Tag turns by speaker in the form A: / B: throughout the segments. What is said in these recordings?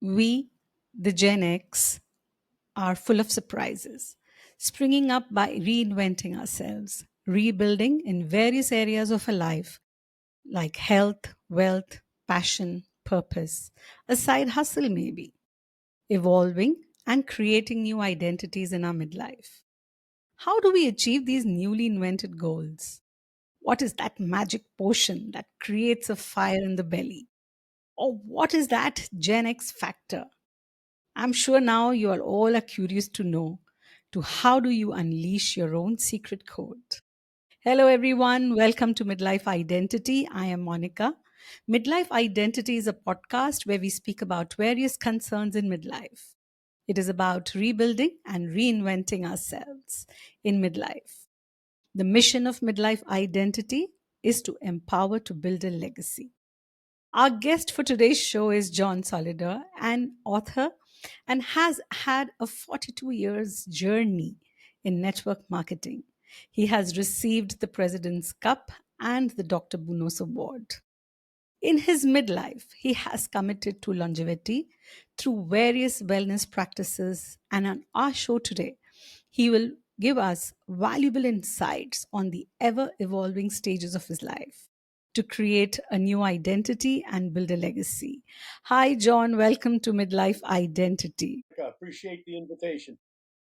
A: We, the Gen X, are full of surprises, springing up by reinventing ourselves, rebuilding in various areas of our life like health, wealth, passion, purpose, a side hustle maybe, evolving and creating new identities in our midlife. How do we achieve these newly invented goals? What is that magic potion that creates a fire in the belly? Or what is that Gen X factor? I'm sure now you are all are curious to know to how do you unleash your own secret code. Hello everyone, welcome to Midlife Identity. I am Monica. Midlife Identity is a podcast where we speak about various concerns in midlife. It is about rebuilding and reinventing ourselves in midlife. The mission of Midlife Identity is to empower to build a legacy. Our guest for today's show is John Solleder, an author and has had a 42 years journey in network marketing. He has received the President's Cup and the Dr. Bunos Award. In his midlife, he has committed to longevity through various wellness practices. And on our show today, he will give us valuable insights on the ever evolving stages of his life to create a new identity and build a legacy. Hi, John. Welcome to Midlife Identity.
B: I appreciate the invitation.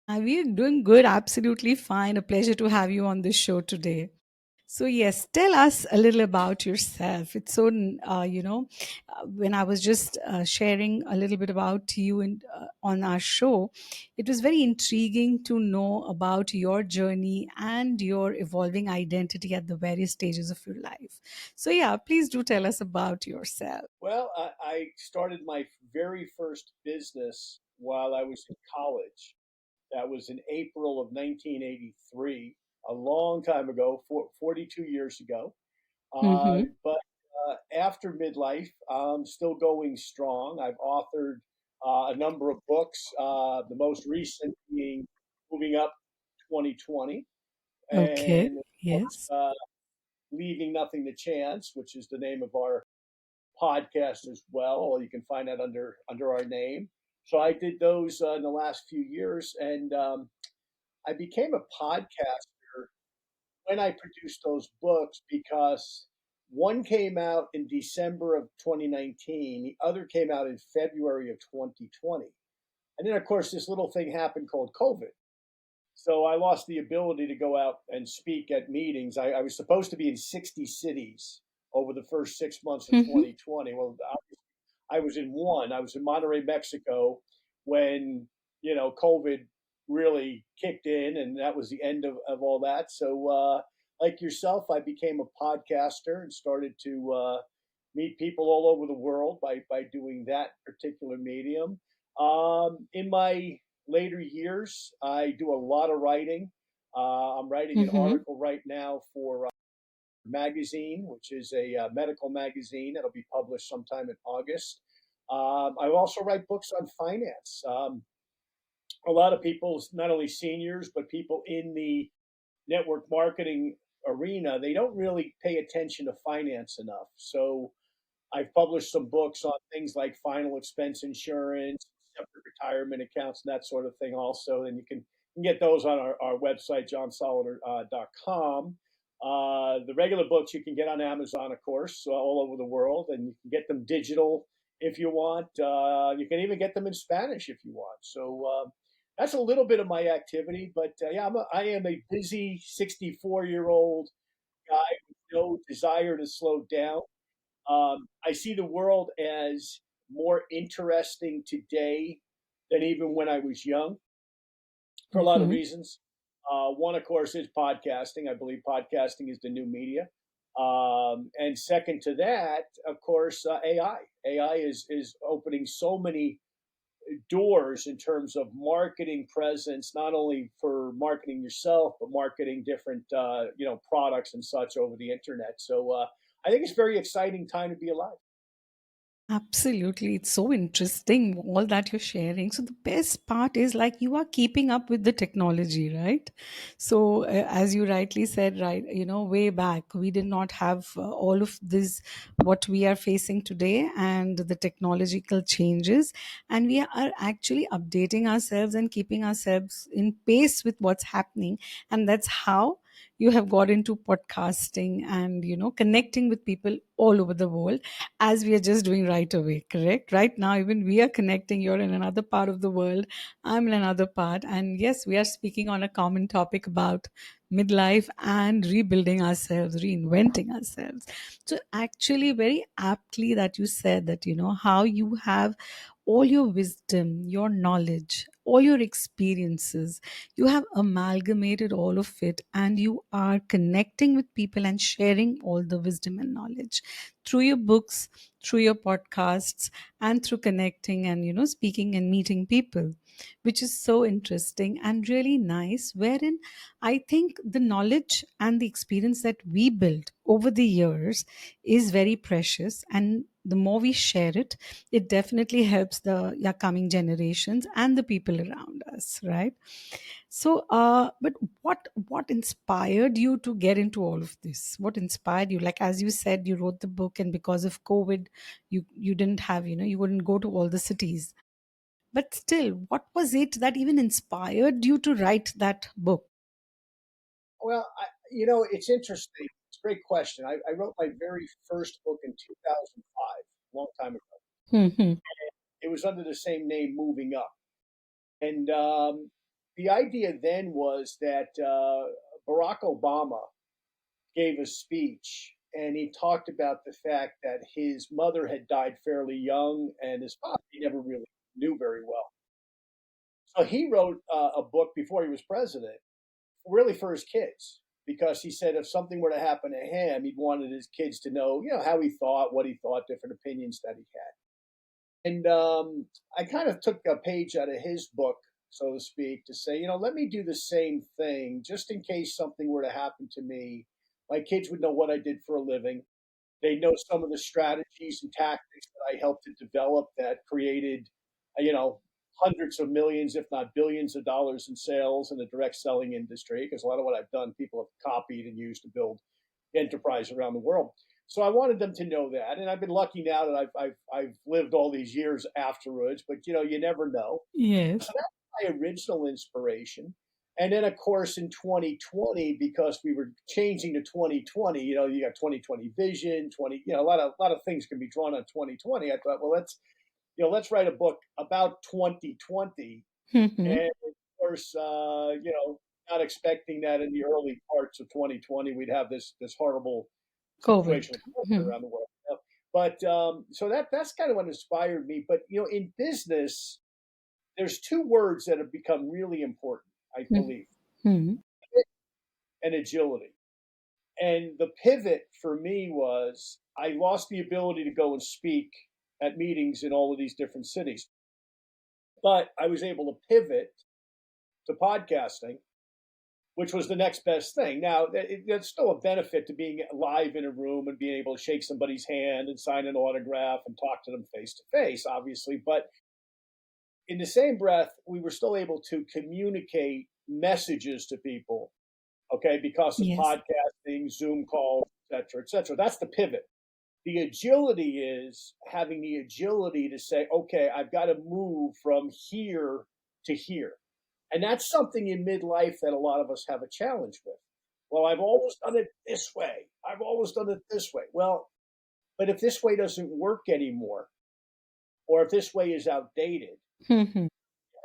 A: We're doing good, absolutely fine. A pleasure to have you on this show today. So, yes, tell us a little about yourself. It's so, when I was just sharing a little bit about you on our show, it was very intriguing to know about your journey and your evolving identity at the various stages of your life. So, yeah, please do tell us about yourself.
B: Well, I started my very first business while I was in college. That was in April of 1983, a long time ago, 42 years ago.
A: Mm-hmm.
B: But after midlife, I'm still going strong. I've authored a number of books, the most recent being Moving Up 2020,
A: Okay.
B: and of course,
A: Yes.
B: Leaving Nothing to Chance, which is the name of our podcast as well. You can find that under our name. So I did those in the last few years, and I became a podcaster when I produced those books because one came out in December of 2019, the other came out in February of 2020, and then of course this little thing happened called COVID. So I lost the ability to go out and speak at meetings. I was supposed to be in 60 cities over the first 6 months of
A: Mm-hmm.
B: 2020. Well, I was in one. I was in Monterrey, Mexico, when COVID really kicked in, and that was the end of all that. So, like yourself, I became a podcaster and started to meet people all over the world by doing that particular medium. In my later years, I do a lot of writing. I'm writing an
A: Mm-hmm.
B: article right now for magazine, which is a medical magazine that'll be published sometime in August. I also write books on finance. A lot of people, not only seniors, but people in the network marketing arena, they don't really pay attention to finance enough. So I've published some books on things like final expense insurance, separate retirement accounts, and that sort of thing also. And you can get those on our website, johnsolleder.com. The regular books you can get on Amazon, of course, all over the world, and you can get them digital if you want. You can even get them in Spanish if you want. So that's a little bit of my activity. But yeah, I am a busy 64-year-old guy with no desire to slow down. I see the world as more interesting today than even when I was young for a lot of
A: Mm-hmm.
B: reasons. One, of course, is podcasting. I believe podcasting is the new media. And second to that, of course, AI. AI is opening so many doors in terms of marketing presence, not only for marketing yourself, but marketing different products and such over the internet. So I think it's a very exciting time to be alive.
A: Absolutely. It's so interesting, all that you're sharing. So, the best part is like you are keeping up with the technology, right? So, as you rightly said, right, way back, we did not have all of this, what we are facing today, and the technological changes. And we are actually updating ourselves and keeping ourselves in pace with what's happening. And that's how you have got into podcasting and, connecting with people all over the world, as we are just doing right away, correct? Right now, even we are connecting. You're in another part of the world, I'm in another part. And yes, we are speaking on a common topic about midlife and rebuilding ourselves, reinventing ourselves. So, actually, very aptly that you said that, how you have all your wisdom, your knowledge, all your experiences, you have amalgamated all of it, and you are connecting with people and sharing all the wisdom and knowledge through your books, through your podcasts, and through connecting and, speaking and meeting people, which is so interesting and really nice. Wherein I think the knowledge and the experience that we built over the years is very precious. And the more we share it, it definitely helps the coming generations and the people around us, right? So, but what inspired you to get into all of this? What inspired you? Like, as you said, you wrote the book, and because of COVID, you didn't have, you wouldn't go to all the cities. But still, what was it that even inspired you to write that book?
B: Well, it's interesting. It's a great question. I wrote my very first book in 2005, a long time ago.
A: Hmm.
B: It was under the same name, Moving Up. And the idea then was that Barack Obama gave a speech and he talked about the fact that his mother had died fairly young and his father he never really knew very well. So he wrote a book before he was president, really for his kids, because he said if something were to happen to him, he wanted his kids to know, how he thought, what he thought, different opinions that he had. And I kind of took a page out of his book, so to speak, to say, let me do the same thing just in case something were to happen to me. My kids would know what I did for a living. They know some of the strategies and tactics that I helped to develop that created, you know, hundreds of millions, if not billions of dollars in sales in the direct selling industry. Because a lot of what I've done, people have copied and used to build enterprise around the world. So I wanted them to know that, and I've been lucky now that I've lived all these years afterwards. But you never know. So
A: Yes.
B: that's my original inspiration. And then, of course, in 2020, because we were changing to 2020, you got 2020 vision, 20, a lot of things can be drawn on 2020. I thought, well, let's write a book about 2020.
A: Hmm.
B: And of course, not expecting that in the early parts of 2020 we'd have this horrible
A: COVID.
B: situation with COVID
A: Hmm.
B: around the world. But so that's kind of what inspired me. But in business, there's two words that have become really important, I believe,
A: Hmm.
B: pivot and agility. And the pivot for me was I lost the ability to go and speak at meetings in all of these different cities, but I was able to pivot to podcasting, which was the next best thing. Now, there's still a benefit to being live in a room and being able to shake somebody's hand and sign an autograph and talk to them face to face, obviously. But in the same breath, we were still able to communicate messages to people, okay, because of
A: Yes.
B: podcasting, Zoom calls, et cetera, et cetera. That's the pivot. The agility is having the agility to say, okay, I've got to move from here to here. And that's something in midlife that a lot of us have a challenge with. Well, I've always done it this way. I've always done it this way. Well, but if this way doesn't work anymore, or if this way is outdated,
A: Hmm.
B: you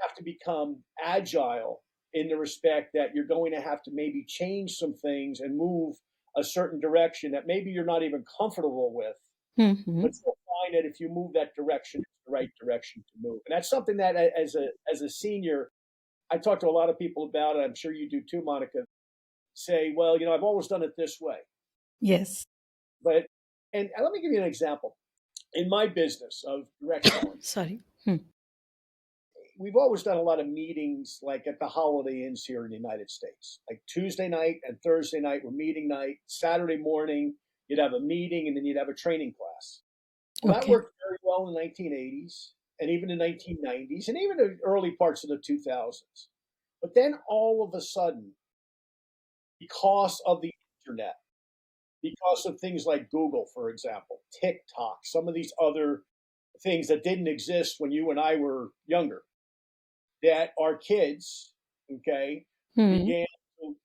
B: have to become agile in the respect that you're going to have to maybe change some things and move a certain direction that maybe you're not even comfortable with,
A: Hmm.
B: but you'll find that if you move that direction, it's the right direction to move. And that's something that as a senior, I talk to a lot of people about it. I'm sure you do too, Monica. Say, well, I've always done it this way.
A: Yes.
B: But and let me give you an example. In my business of direct selling,
A: Sorry. Hmm.
B: we've always done a lot of meetings like at the Holiday Inns here in the United States. Like Tuesday night and Thursday night were meeting night. Saturday morning, you'd have a meeting and then you'd have a training class. Well, that
A: Okay.
B: worked very well in the 1980s and even the 1990s and even the early parts of the 2000s. But then all of a sudden, because of the internet, because of things like Google, for example, TikTok, some of these other things that didn't exist when you and I were younger, that our kids, okay,
A: Hmm.
B: began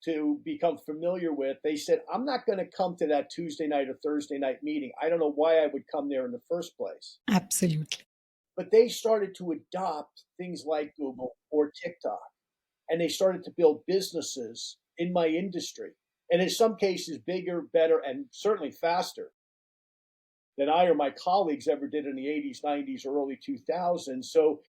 B: to become familiar with. They said, I'm not going to come to that Tuesday night or Thursday night meeting. I don't know why I would come there in the first place.
A: Absolutely.
B: But they started to adopt things like Google or TikTok, and they started to build businesses in my industry. And in some cases, bigger, better, and certainly faster than I or my colleagues ever did in the 80s, 90s, or early 2000s. So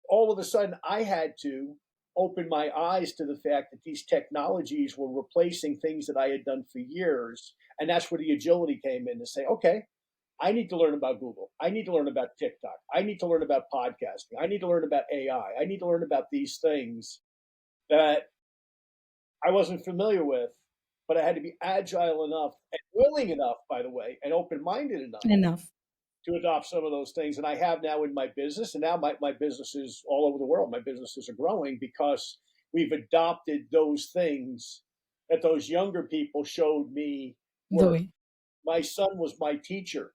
B: all of a sudden, I had to open my eyes to the fact that these technologies were replacing things that I had done for years. And that's where the agility came in to say, okay, I need to learn about Google. I need to learn about TikTok. I need to learn about podcasting. I need to learn about AI. I need to learn about these things that I wasn't familiar with, but I had to be agile enough and willing enough, by the way, and open minded enough
A: Enough.
B: to adopt some of those things. And I have now in my business, and now my business is all over the world. My businesses are growing because we've adopted those things that those younger people showed me
A: The
B: work.
A: way.
B: My son was my teacher.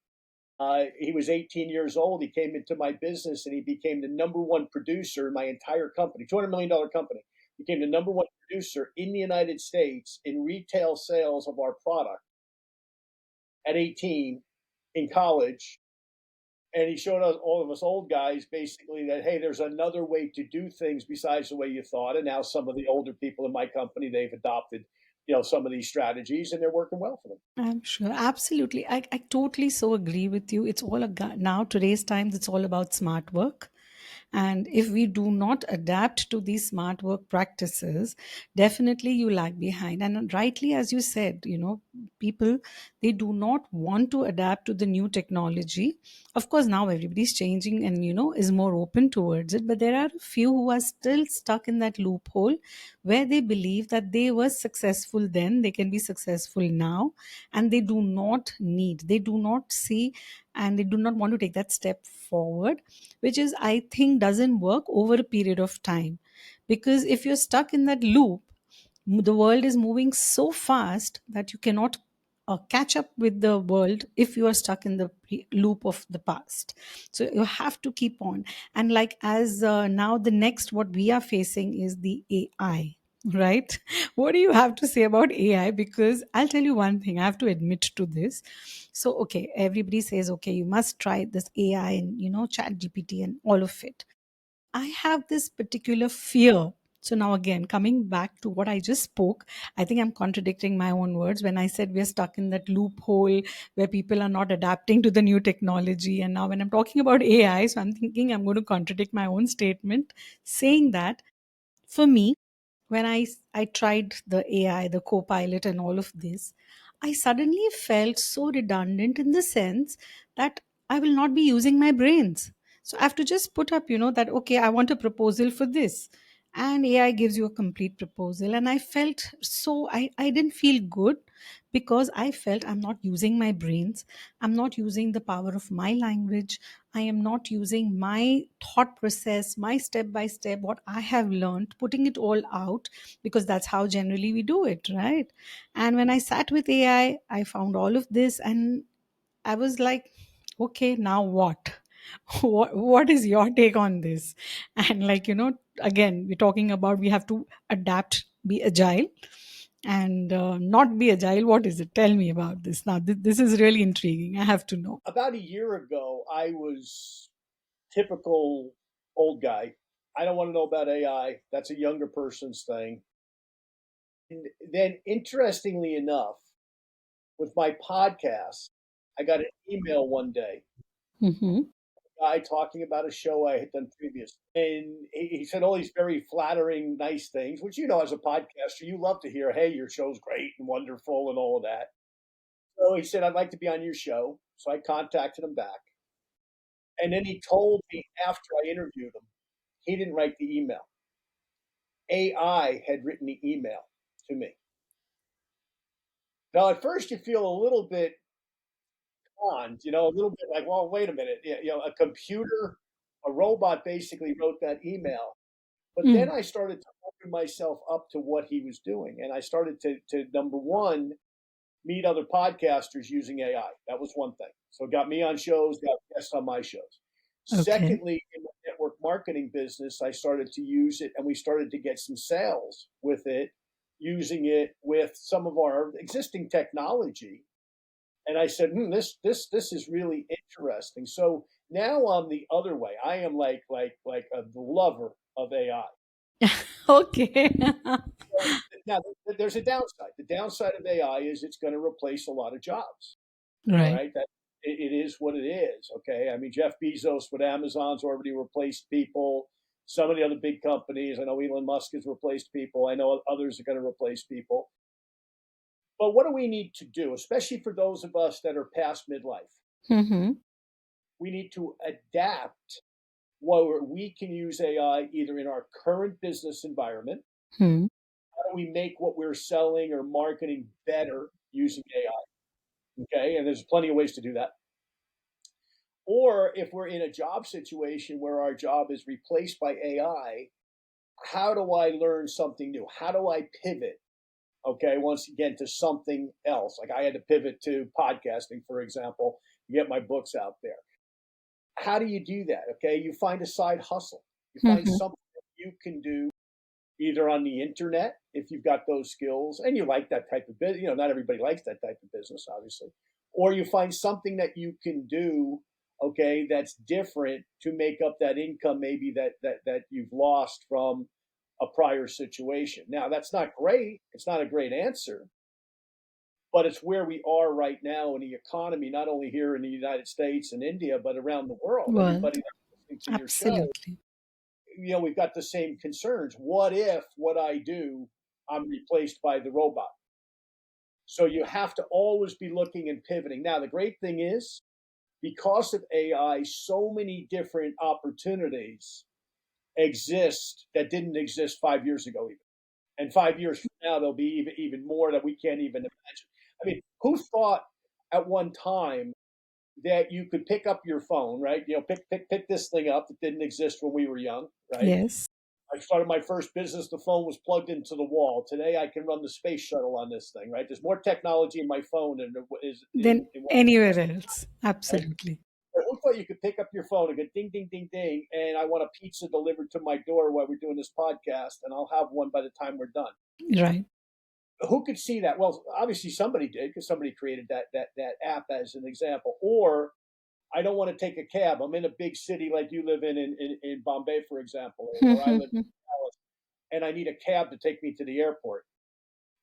B: He was 18 years old. He came into my business and he became the number one producer in my entire company, $200 million company. Became the number one producer in the United States in retail sales of our product at 18 in college. And he showed us all of us old guys basically that hey, there's another way to do things besides the way you thought. And now some of the older people in my company they've adopted, some of these strategies, and they're working well for them.
A: I'm sure. Absolutely. I totally so agree with you. It's all now, today's times, it's all about smart work. And if we do not adapt to these smart work practices, definitely you lag behind. And rightly, as you said, people, they do not want to adapt to the new technology. Of course, now everybody's changing and, is more open towards it. But there are a few who are still stuck in that loophole where they believe that they were successful then, they can be successful now, and they do not see, and they do not want to take that step forward, which is, I think, doesn't work over a period of time. Because if you're stuck in that loop, the world is moving so fast that you cannot catch up with the world if you are stuck in the loop of the past. So you have to keep on. And like, as now, the next what we are facing is the AI, right? What do you have to say about AI? Because I'll tell you one thing, I have to admit to this. So okay, everybody says, okay, you must try this AI and, chat GPT and all of it. I have this particular fear. So now again, coming back to what I just spoke, I think I'm contradicting my own words when I said we're stuck in that loophole where people are not adapting to the new technology. And now when I'm talking about AI, so I'm thinking I'm going to contradict my own statement, saying that for me, when I tried the AI, the Copilot, and all of this, I suddenly felt so redundant in the sense that I will not be using my brains. So I have to just put up, that okay, I want a proposal for this. And AI gives you a complete proposal. And I felt so, I didn't feel good because I felt I'm not using my brains. I'm not using the power of my language. I am not using my thought process, my step by step, what I have learned, putting it all out, because that's how generally we do it, right? And when I sat with AI, I found all of this and I was like, okay, now what? What is your take on this? And like, again, we're talking about we have to adapt, be agile, and not be agile. What is it? Tell me about this. Now, this is really intriguing. I have to know.
B: About a year ago, I was typical old guy. I don't want to know about AI. That's a younger person's thing. And then, interestingly enough, with my podcast, I got an email one day,
A: Hmm.
B: a guy talking about a show I had done previous. And he said all these very flattering, nice things, which, as a podcaster, you love to hear, hey, your show's great and wonderful and all of that. So he said, I'd like to be on your show. So I contacted him back. And then he told me after I interviewed him, he didn't write the email. AI had written the email to me. Now, at first, you feel a little bit bond, a little bit like, well, wait a minute, a robot basically wrote that email. But then
A: Mm.
B: I started to open myself up to what he was doing, and I started to number one, meet other podcasters using AI. That was one thing. So it got me on shows, got guests on my shows.
A: Okay.
B: Secondly, in the network marketing business, I started to use it, and we started to get some sales with it, using it with some of our existing technology. And I said, this is really interesting. So now I'm the other way. I am like a lover of AI.
A: Okay.
B: So now there's a downside. The downside of AI is it's going to replace a lot of jobs. All
A: Right.
B: right, it is what it is. Okay, I mean Jeff Bezos with Amazon's already replaced people. Some of the other big companies, I know Elon Musk has replaced people. I know others are going to replace people. But what do we need to do, especially for those of us that are past midlife?
A: Mm-hmm.
B: We need to adapt where we can use AI either in our current business environment.
A: Hmm.
B: How do we make what we're selling or marketing better using AI? Okay, and there's plenty of ways to do that. Or if we're in a job situation where our job is replaced by AI, how do I learn something new? How do I pivot? Okay, once again, to something else. Like I had to pivot to podcasting, for example, to get my books out there. How do you do that? Okay, you find a side hustle. You find
A: Mm-hmm.
B: something that you can do either on the internet if you've got those skills and you like that type of business. Not everybody likes that type of business, obviously. Or you find something that you can do, okay, that's different to make up that income maybe that you've lost from a prior situation. Now, that's not great. It's not a great answer, but it's where we are right now in the economy, not only here in the United States and India, but around the world.
A: World.
B: Everybody that's listening to your show,
A: Absolutely.
B: we've got the same concerns. What if what I do, I'm replaced by the robot? So you have to always be looking and pivoting. Now, the great thing is, because of AI, so many different opportunities exist that didn't exist 5 years ago, even. And 5 years from now, there'll be even more that we can't even imagine. I mean, who thought at one time that you could pick up your phone, right? Pick this thing up that didn't exist when we were young, right?
A: Yes.
B: I started my first business. The phone was plugged into the wall. Today, I can run the space shuttle on this thing, right? There's more technology in my phone than there is
A: Then
B: in what
A: anywhere else.
B: right?
A: Absolutely.
B: Who thought you could pick up your phone and go ding, ding, ding, ding, and I want a pizza delivered to my door while we're doing this podcast, and I'll have one by the time we're done.
A: Right.
B: Who could see that? Well, obviously somebody did because somebody created that app as an example. Or I don't want to take a cab. I'm in a big city like you live in Bombay, for example, or I live in Dallas, and I need a cab to take me to the airport.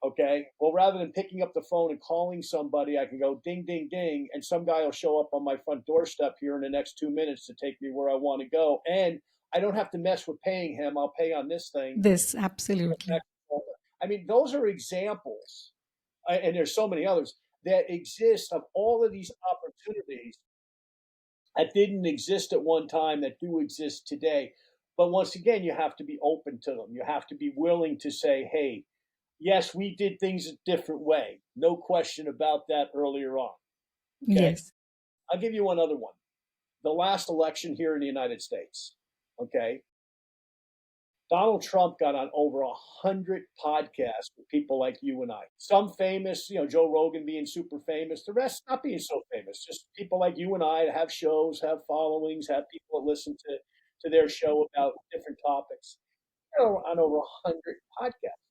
B: Okay. Well, rather than picking up the phone and calling somebody, I can go ding, ding, ding, and some guy will show up on my front doorstep here in the next 2 minutes to take me where I want to go. And I don't have to mess with paying him. I'll pay on this thing.
A: This, absolutely.
B: I mean, those are examples, and there's so many others that exist of all of these opportunities that didn't exist at one time that do exist today. But once again, you have to be open to them. You have to be willing to say, hey, yes, we did things a different way. No question about that earlier on. Okay.
A: Yes.
B: I'll give you one other one. The last election here in the United States. Okay. Donald Trump got on over 100 podcasts with people like you and I. Some famous, Joe Rogan being super famous, the rest not being so famous. Just people like you and I that have shows, have followings, have people that listen to their show about different topics. On over 100 podcasts.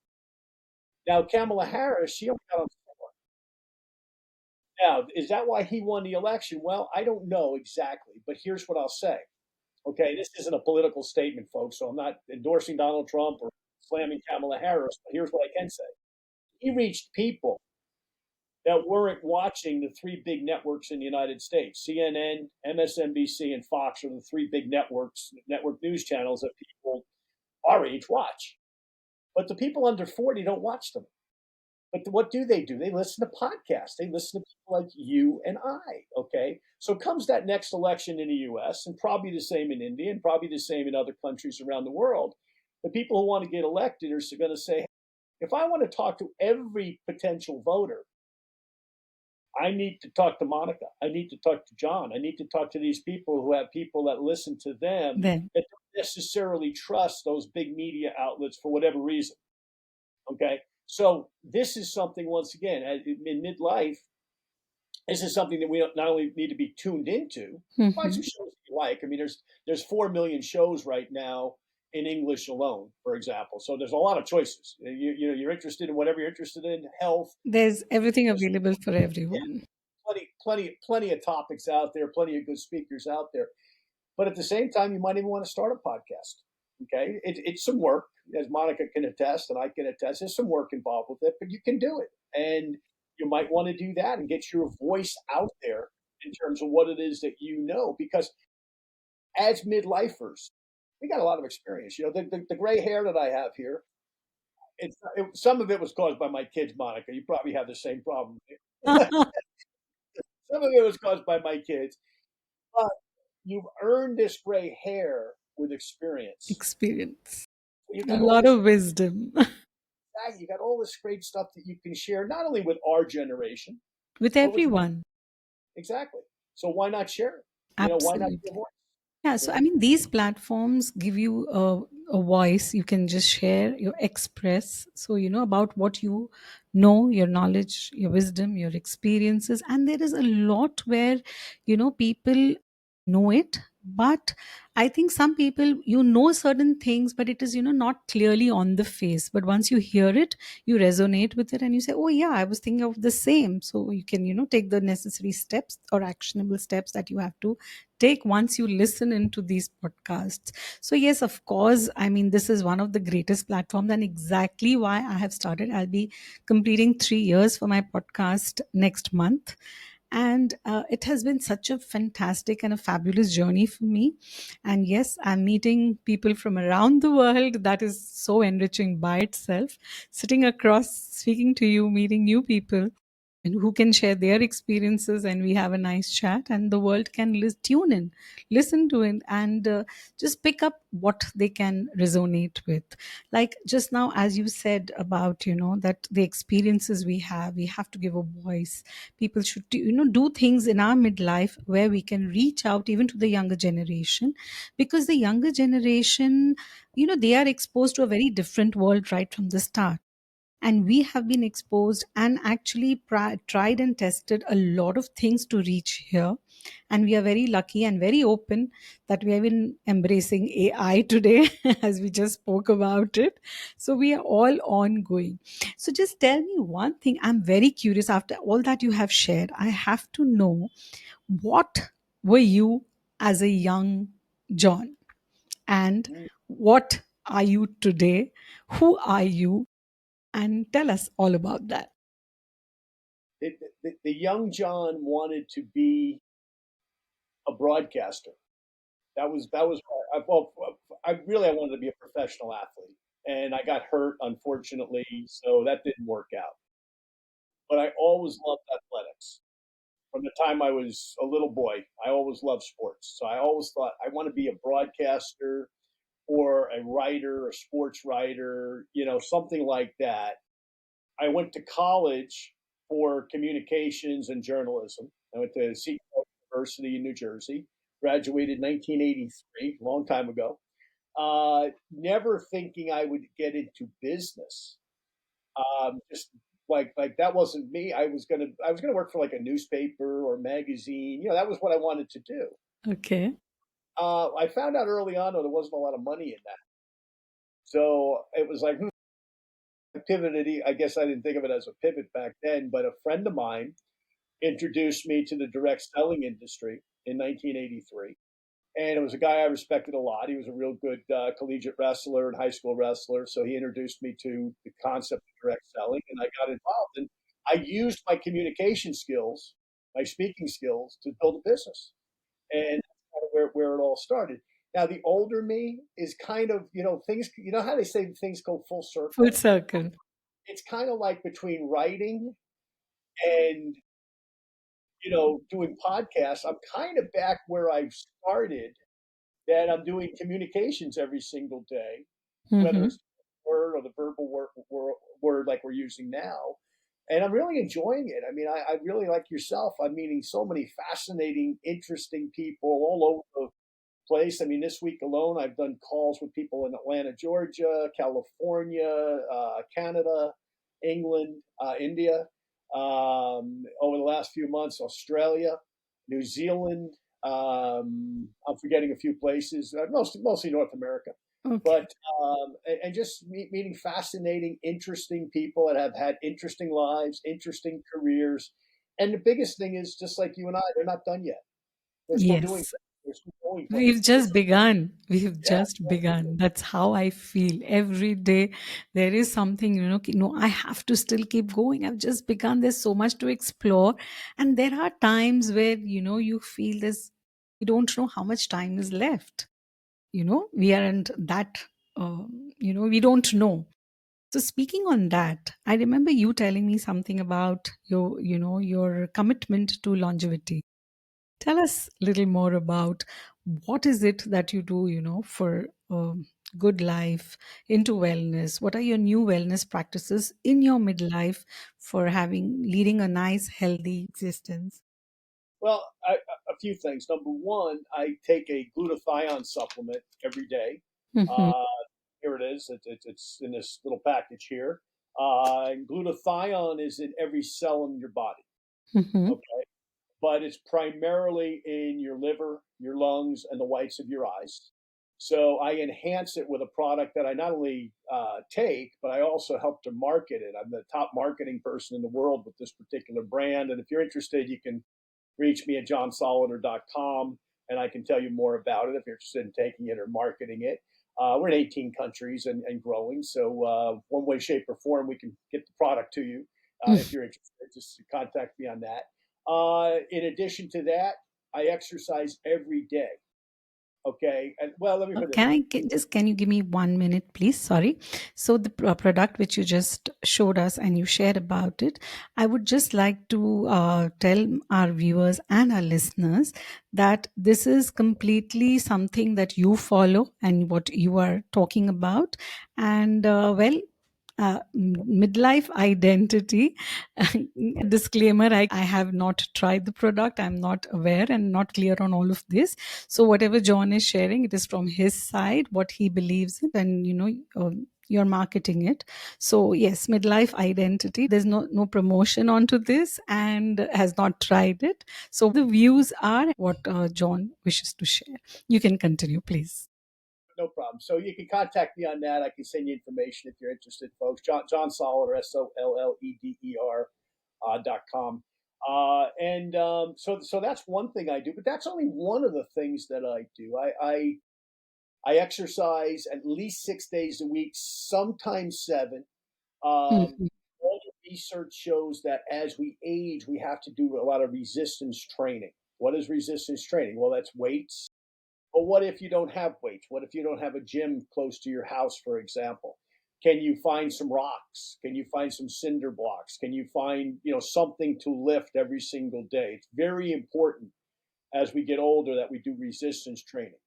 B: Now, Kamala Harris, she only got on four. Now, is that why he won the election? Well, I don't know exactly, but here's what I'll say. Okay, this isn't a political statement, folks, so I'm not endorsing Donald Trump or slamming Kamala Harris, but here's what I can say. He reached people that weren't watching the three big networks in the United States. CNN, MSNBC, and Fox are the three big network news channels that people our age watch. But the people under 40 don't watch them. But what do? They listen to podcasts. They listen to people like you and I. Okay. So comes that next election in the US, and probably the same in India, and probably the same in other countries around the world. The people who want to get elected are going to say, if I want to talk to every potential voter, I need to talk to Monica. I need to talk to John. I need to talk to these people who have people that listen to them
A: Then
B: that don't necessarily trust those big media outlets for whatever reason. Okay. So this is something, once again, in midlife, this is something that we not only need to be tuned into, find some
A: Mhm.
B: shows that you like. I mean, there's 4 million shows right now in English alone, for example. So there's a lot of choices. You're interested in whatever you're interested in, health.
A: There's everything
B: There's
A: available for everyone.
B: plenty of topics out there, plenty of good speakers out there. But at the same time, you might even want to start a podcast. Okay, it's some work, as Monica can attest, and I can attest. There's some work involved with it, but you can do it, and you might want to do that and get your voice out there in terms of what it is that you know. Because as midlifers, we got a lot of experience. The gray hair that I have here, some of it was caused by my kids, Monica. You probably have the same problem. Some of it was caused by my kids, but you've earned this gray hair with experience.
A: Experience.
B: You
A: A
B: got all
A: lot
B: this
A: of wisdom
B: you got all this great stuff that you can share, not only with our generation,
A: with
B: but with
A: everyone.
B: exactly. So why not share it? Why not be a
A: Absolutely.
B: voice?
A: Yeah,
B: You
A: so I
B: know,
A: mean, these platforms give you a voice. You can just share, you express. So, about what you know, your knowledge, your wisdom, your experiences. And there is a lot where, people know it. But I think some people, certain things, but it is, not clearly on the face. But once you hear it, you resonate with it and you say, oh, yeah, I was thinking of the same. So you can, take the necessary steps or actionable steps that you have to take once you listen into these podcasts. So yes, of course, I mean, this is one of the greatest platforms, and exactly why I have started. I'll be completing 3 years for my podcast next month, and it has been such a fantastic and a fabulous journey for me. And yes, I'm meeting people from around the world. That is so enriching by itself, sitting across, speaking to you, meeting new people and who can share their experiences, and we have a nice chat, and the world can tune in, listen to it, and just pick up what they can resonate with. Like just now, as you said about, that the experiences we have to give a voice. People should do things in our midlife where we can reach out even to the younger generation, because the younger generation, they are exposed to a very different world right from the start, and we have been exposed and actually tried and tested a lot of things to reach here. And we are very lucky and very open that we have been embracing AI today as we just spoke about it. So we are all ongoing. So just tell me one thing. I'm very curious, after all that you have shared, I have to know, what were you as a young John, and
B: mm,
A: what are you today? Who are you? And tell us all about that.
B: the young John wanted to be a broadcaster. That was well, I wanted to be a professional athlete, and I got hurt unfortunately, so that didn't work out. But I always loved athletics. From the time I was a little boy, I always loved sports. So I always thought I want to be a broadcaster or a writer, a sports writer, something like that. I went to college for communications and journalism. I went to Seton University in New Jersey, graduated in 1983, a long time ago. Never thinking I would get into business. Just like that wasn't me. I was gonna work for like a newspaper or magazine. That was what I wanted to do.
A: Okay.
B: I found out early on though there wasn't a lot of money in that, so it was like I pivoted. I guess I didn't think of it as a pivot back then, but a friend of mine introduced me to the direct selling industry in 1983. And it was a guy I respected a lot. He was a real good collegiate wrestler and high school wrestler. So he introduced me to the concept of direct selling, and I got involved. And I used my communication skills, my speaking skills, to build a business. And that's kind of where it all started. Now, the older me is kind of, things, how they say things go full
A: Full
B: circle?
A: circle.
B: It's kind of like between writing and, doing podcasts. I'm kind of back where I started, that I'm doing communications every single day, whether
A: Mm-hmm.
B: it's word or the verbal word like we're using now. and I'm really enjoying it. I mean, I really like yourself. I'm meeting so many fascinating, interesting people all over the place. I mean, this week alone, I've done calls with people in Atlanta, Georgia, California, Canada, England, India. Over the last few months, Australia, New Zealand. I'm forgetting a few places, mostly North America.
A: Okay.
B: But and just meeting fascinating, interesting people that have had interesting lives, interesting careers. And the biggest thing is, just like you and I, they're not done yet. They're still doing
A: Yes.
B: things. They're still going
A: We've
B: places. They're
A: just begun. We've
B: yeah,
A: just begun. That's how I feel. Every day there is something, I have to still keep going. I've just begun. There's so much to explore. And there are times where, you feel this, you don't know how much time is left. We aren't that, we don't know. So speaking on that, I remember you telling me something about your commitment to longevity. Tell us a little more about what is it that you do, for good life, into wellness. What are your new wellness practices in your midlife for leading a nice, healthy existence?
B: well, a few things. Number one, I take a glutathione supplement every day.
A: Hmm.
B: Uh, Here it is. It's in this little package here. And glutathione is in every cell in your body.
A: Hmm.
B: Okay, but it's primarily in your liver, your lungs, and the whites of your eyes. So I enhance it with a product that I not only take, but I also help to market it. I'm the top marketing person in the world with this particular brand. And if you're interested, you can reach me at johnsolleder.com and I can tell you more about it if you're interested in taking it or marketing it. We're in 18 countries and growing. So, one way, shape, or form, we can get the product to you if you're interested. Just contact me on that. In addition to that, I exercise every day. Okay. And well, let me put it this
A: Can
B: way.
A: I can you give me 1 minute, please? Sorry. So the product which you just showed us and you shared about it, I would just like to tell our viewers and our listeners that this is completely something that you follow and what you are talking about. And midlife identity. Disclaimer, I have not tried the product. I'm not aware and not clear on all of this. So whatever John is sharing, it is from his side, what he believes in, and you're marketing it. So yes, midlife identity. There's no promotion onto this, and has not tried it. So the views are what John wishes to share. You can continue, please.
B: No problem. So you can contact me on that. I can send you information if you're interested, folks. John Solleder, Solleder, .com. So that's one thing I do, but that's only one of the things that I do. I exercise at least 6 days a week, sometimes seven.
A: Mhm.
B: All the research shows that as we age, we have to do a lot of resistance training. What is resistance training? Well, that's weights. But what if you don't have weights? What if you don't have a gym close to your house, for example? Can you find some rocks? Can you find some cinder blocks? Can you find, something to lift every single day? It's very important as we get older that we do resistance training.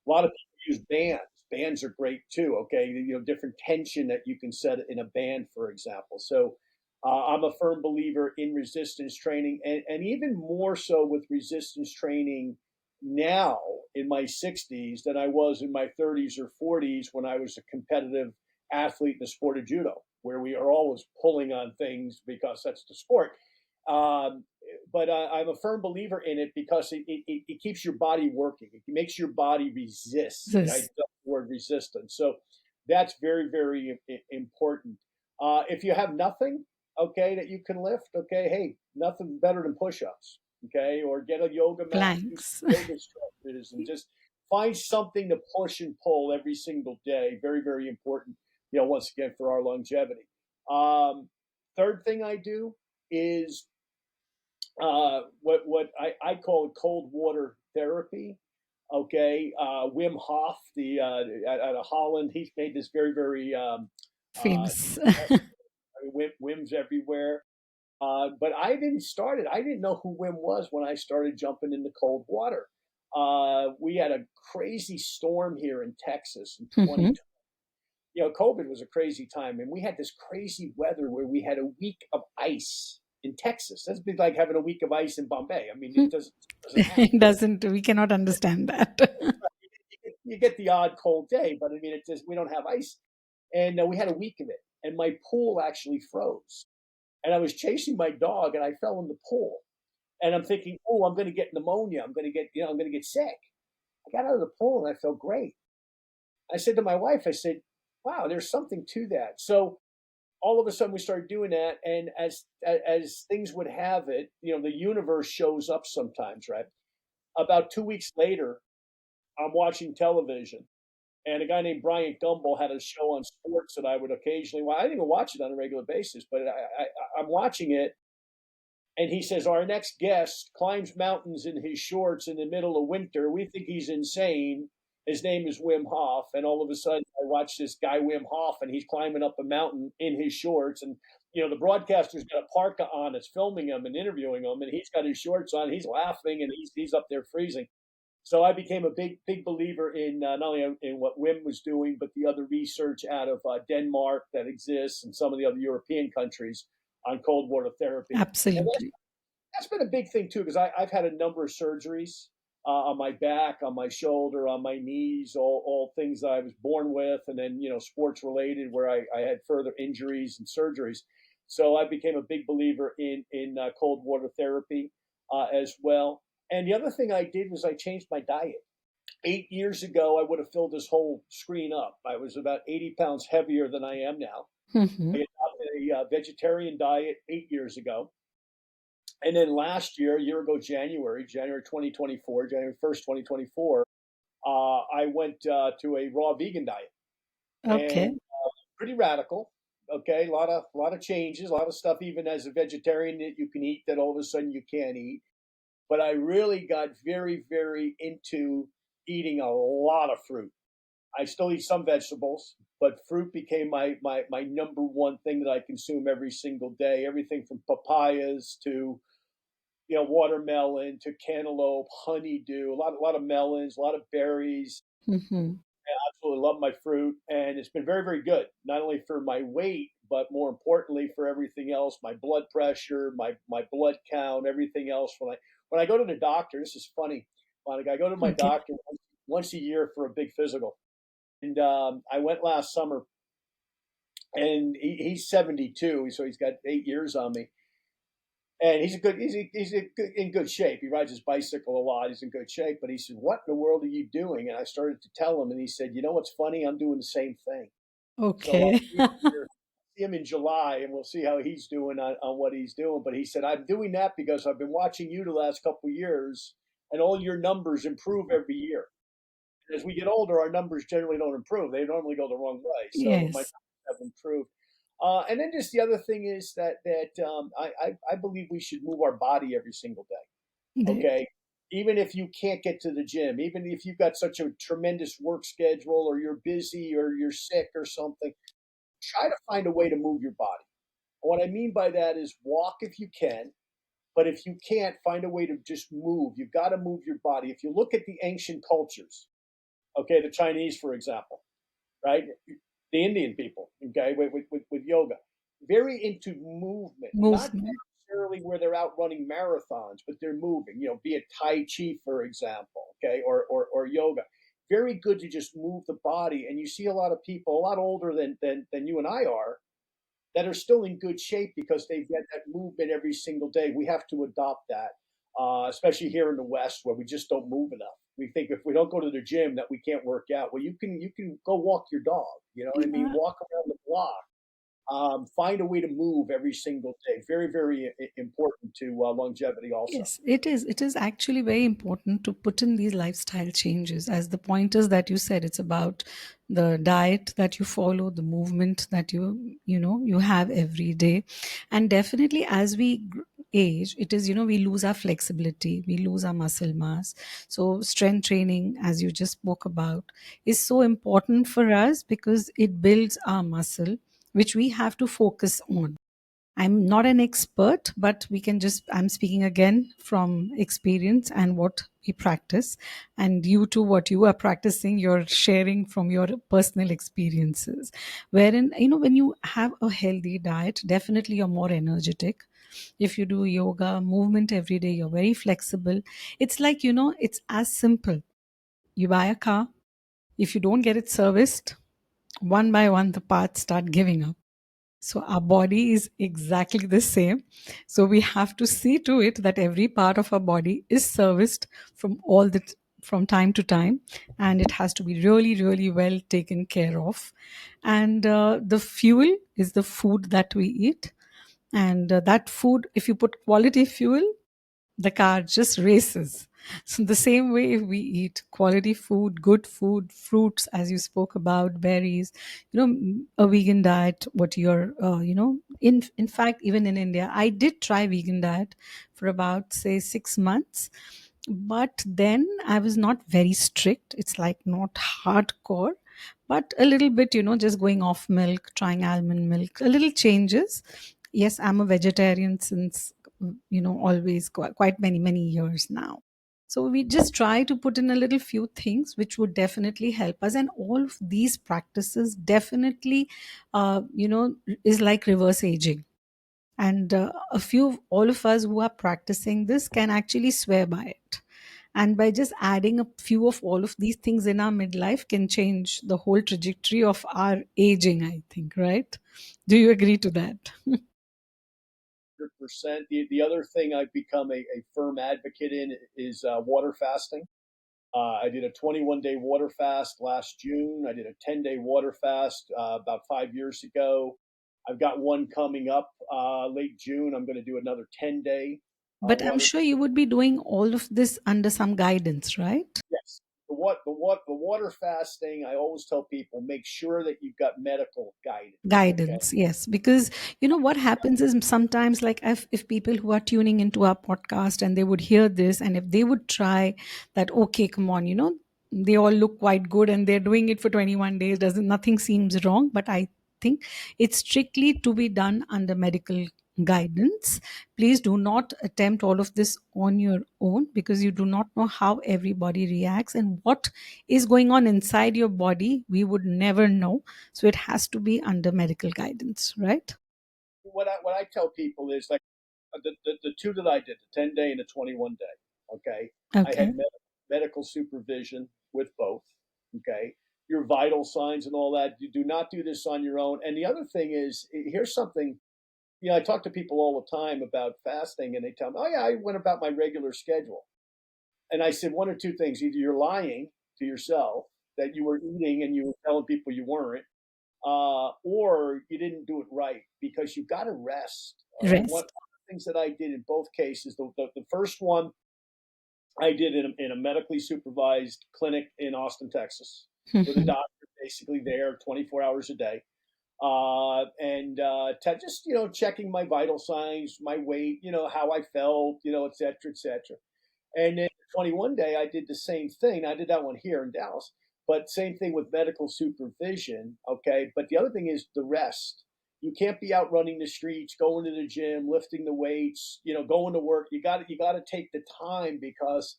B: A lot of people use bands. Bands are great too. Okay, different tension that you can set in a band, for example. So I'm a firm believer in resistance training, and even more so with resistance training now in my 60s than I was in my 30s or 40s when I was a competitive athlete in the sport of judo, where we are always pulling on things because that's the sport. Um, but I'm a firm believer in it because it keeps your body working. It makes your body resist. And I
A: This
B: love the word resistance. So that's very, very important. If you have nothing, okay, that you can lift, okay, hey, nothing better than push ups, okay, or get a yoga mat, do
A: planks.
B: some yoga stretches, and just find something to push and pull every single day. Very, very important, once again, for our longevity. Um, Third thing I do is what I call cold water therapy. Okay, Wim Hof, the out of Holland, he's made this very very
A: Famous.
B: Wim's everywhere. But I didn't start it. I didn't know who Wim was when I started jumping into cold water. We had a crazy storm here in Texas in
A: Mhm.
B: 2020. COVID was a crazy time, and we had this crazy weather where we had a week of ice in Texas. That's been like having a week of ice in Bombay. I mean, it doesn't happen.
A: It doesn't, we cannot understand that.
B: You get the odd cold day, but I mean, it just we don't have ice, and we had a week of it, and my pool actually froze, and I was chasing my dog, and I fell in the pool, and I'm thinking, oh, I'm going to get pneumonia. I'm going to get sick. I got out of the pool and I felt great. I said to my wife, I said, wow, there's something to that. So all of a sudden we started doing that, and as things would have it, the universe shows up sometimes, right? About 2 weeks later, I'm watching television, and a guy named Bryant Gumbel had a show on sports that I would occasionally. Well, I didn't even watch it on a regular basis, but I'm watching it, and he says our next guest climbs mountains in his shorts in the middle of winter. We think he's insane. His name is Wim Hof, and all of a sudden I watch this guy Wim Hof, and he's climbing up a mountain in his shorts, and the broadcaster's got a parka on, that's filming him and interviewing him, and he's got his shorts on, he's laughing, and he's up there freezing. So I became a big believer in not only in what Wim was doing, but the other research out of Denmark that exists and some of the other European countries on cold water therapy. And
A: Absolutely.
B: that's been a big thing too, because I've had a number of surgeries on my back, on my shoulder, on my knees, all things that I was born with, and then sports related where I had further injuries and surgeries. So I became a big believer in cold water therapy as well. And the other thing I did was I changed my diet. 8 years ago, I would have filled this whole screen up. I was about 80 pounds heavier than I am now. I
A: Mhm.
B: adopted a vegetarian diet 8 years ago. And then last year, a year ago, January 2024, January 1st, 2024, I went to a raw vegan diet,
A: Okay.
B: and pretty radical. Okay, a lot of changes, a lot of stuff even as a vegetarian that you can eat that all of a sudden you can't eat. But I really got very, very into eating a lot of fruit. I still eat some vegetables, but fruit became my number one thing that I consume every single day. Everything from papayas to watermelon to cantaloupe, honeydew, a lot of melons, a lot of berries.
A: Mhm.
B: I absolutely love my fruit, and it's been very, very good. Not only for my weight, but more importantly for everything else, my blood pressure, my blood count, everything else. When I go to the doctor, this is funny, Monica. I go to my
A: Okay.
B: doctor once a year for a big physical, and I went last summer, and he's 72, so he's got 8 years on me. And in good shape. He rides his bicycle a lot. He's in good shape. But he said, "What in the world are you doing?" And I started to tell him, and he said, "You know what's funny? I'm doing the same thing." So I'll
A: Okay.
B: see him in July, and we'll see how he's doing on what he's doing. But he said, "I'm doing that because I've been watching you the last couple of years, and all your numbers improve every year. As we get older, our numbers generally don't improve. They normally go the wrong way. So my
A: Yes.
B: numbers have improved. And then just the other thing is that I believe we should move our body every single day.
A: There.
B: Okay, even if you can't get to the gym, even if you've got such a tremendous work schedule, or you're busy, or you're sick, or something, try to find a way to move your body. What I mean by that is walk if you can, but if you can't, find a way to just move. You've got to move your body. If you look at the ancient cultures, okay, the Chinese, for example, right? The Indian people, okay, with yoga, very into movement, not
A: Movement.
B: necessarily where they're out running marathons, but they're moving, be it Tai Chi, for example, okay, or yoga. Very good to just move the body. And you see a lot of people, a lot older than you and I are, that are still in good shape because they've got that movement every single day. We have to adopt that, especially here in the West where we just don't move enough. We think if we don't go to the gym that we can't work out. Well, you can go walk your dog. You know what I mean?
A: Yeah.
B: Walk around the block. Find a way to move every single day. Very, very important to longevity also.
A: Yes, it is. It is actually very important to put in these lifestyle changes. As the pointers that you said, it's about the diet that you follow, the movement that you have every day, and definitely as we age, it is we lose our flexibility, we lose our muscle mass. So strength training, as you just spoke about, is so important for us because it builds our muscle, which we have to focus on. I'm not an expert, but I'm speaking again from experience and what we practice. And you too, what you are practicing, you're sharing from your personal experiences. Wherein, when you have a healthy diet, definitely you're more energetic. If you do yoga, movement every day, you're very flexible. It's like, it's as simple. You buy a car, if you don't get it serviced, one by one, the parts start giving up. So our body is exactly the same. So we have to see to it that every part of our body is serviced from time to time, and it has to be really, really well taken care of. And the fuel is the food that we eat, and that food, if you put quality fuel, the car just races. So the same way, if we eat quality food, good food, fruits, as you spoke about, berries, a vegan diet, what you're, in fact, even in India, I did try vegan diet for about, say, 6 months. But then I was not very strict. It's like not hardcore, but a little bit, just going off milk, trying almond milk, a little changes. Yes, I'm a vegetarian since, always quite many years now. So we just try to put in a little few things which would definitely help us, and all of these practices definitely, is like reverse aging. And all of us who are practicing this can actually swear by it. And by just adding a few of all of these things in our midlife can change the whole trajectory of our aging, I think, right? Do you agree to that?
B: 100%. The other thing I've become a firm advocate in is water fasting. I did a 21-day water fast last June. I did a 10-day water fast about 5 years ago. I've got one coming up late June. I'm going to do another 10-day
A: But I'm
B: water.
A: sure you would be doing all of this under some guidance, right?
B: Yes, the water fasting. I always tell people make sure that you've got medical guidance. Okay.
A: Guidance, yes, because what happens is sometimes, like, if people who are tuning into our podcast and they would hear this, and if they would try that, okay, come on, they all look quite good and they're doing it for 21 days, doesn't nothing seems wrong. But I think it's strictly to be done under medical guidance. Please do not attempt all of this on your own, because you do not know how everybody reacts and what is going on inside your body. We would never know. So it has to be under medical guidance, right?
B: What I tell people is like the two that I did, the 10-day and the 21-day. Okay, I
A: Okay.
B: had medical supervision with both. Okay, your vital signs and all that. You do not do this on your own. And the other thing is, here's something. I talk to people all the time about fasting, and they tell me, "Oh yeah, I went about my regular schedule." And I said one or two things: either you're lying to yourself that you were eating and you were telling people you weren't, or you didn't do it right because you got to rest. All right. One of
A: Rest.
B: the things that I did in both cases, the first one I did in a medically supervised clinic in Austin, Texas, with a doctor basically there 24 hours a day. Just, checking my vital signs, my weight, how I felt, et cetera, et cetera. And then 21-day, I did the same thing. I did that one here in Dallas, but same thing with medical supervision. Okay. But the other thing is the rest. You can't be out running the streets, going to the gym, lifting the weights, going to work. You got to take the time, because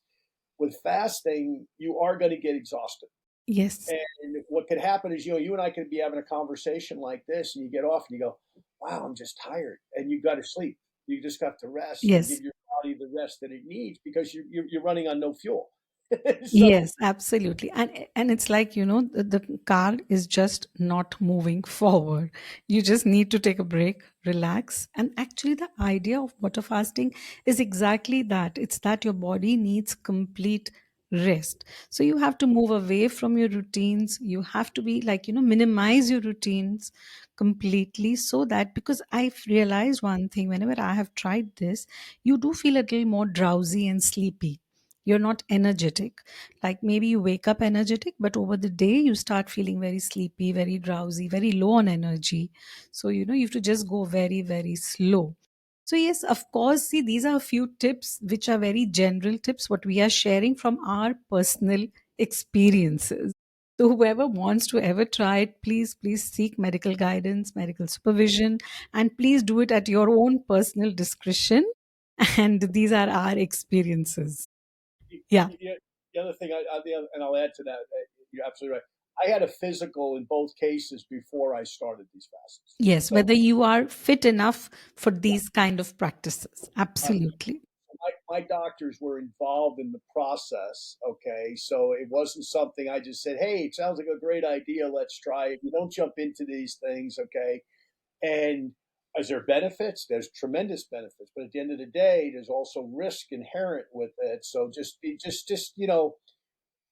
B: with fasting, you are going to get exhausted.
A: Yes.
B: And what could happen is, you and I could be having a conversation like this, and you get off and you go, wow, I'm just tired. And you got to sleep. You just got to rest and give
A: Yes.
B: your body the rest that it needs, because you're running on no fuel. So
A: Yes, absolutely. And it's like, the car is just not moving forward. You just need to take a break, relax. And actually the idea of water fasting is exactly that. It's that your body needs complete rest. So you have to move away from your routines. You have to be like, minimize your routines completely, so that, because I've realized one thing, whenever I have tried this, you do feel a little more drowsy and sleepy. You're not energetic. Like, maybe you wake up energetic, but over the day you start feeling very sleepy, very drowsy, very low on energy. So, you have to just go very, very slow. So, yes, of course, see, these are a few tips which are very general tips, what we are sharing from our personal experiences. So whoever wants to ever try it, please seek medical guidance, medical supervision, and please do it at your own personal discretion. And these are our experiences. Yeah.
B: The other thing, and I'll add to that, you're absolutely right. I had a physical in both cases before I started these fasts.
A: Yes,
B: So
A: whether you are fit enough for
B: yeah,
A: these kind of practices.
B: right.
A: Absolutely.
B: My doctors were involved in the process. Okay, so it wasn't something I just said, "Hey, it sounds like a great idea. Let's try it." You don't jump into these things. Okay, and is there benefits? There's tremendous benefits, but at the end of the day, there's also risk inherent with it. So just be just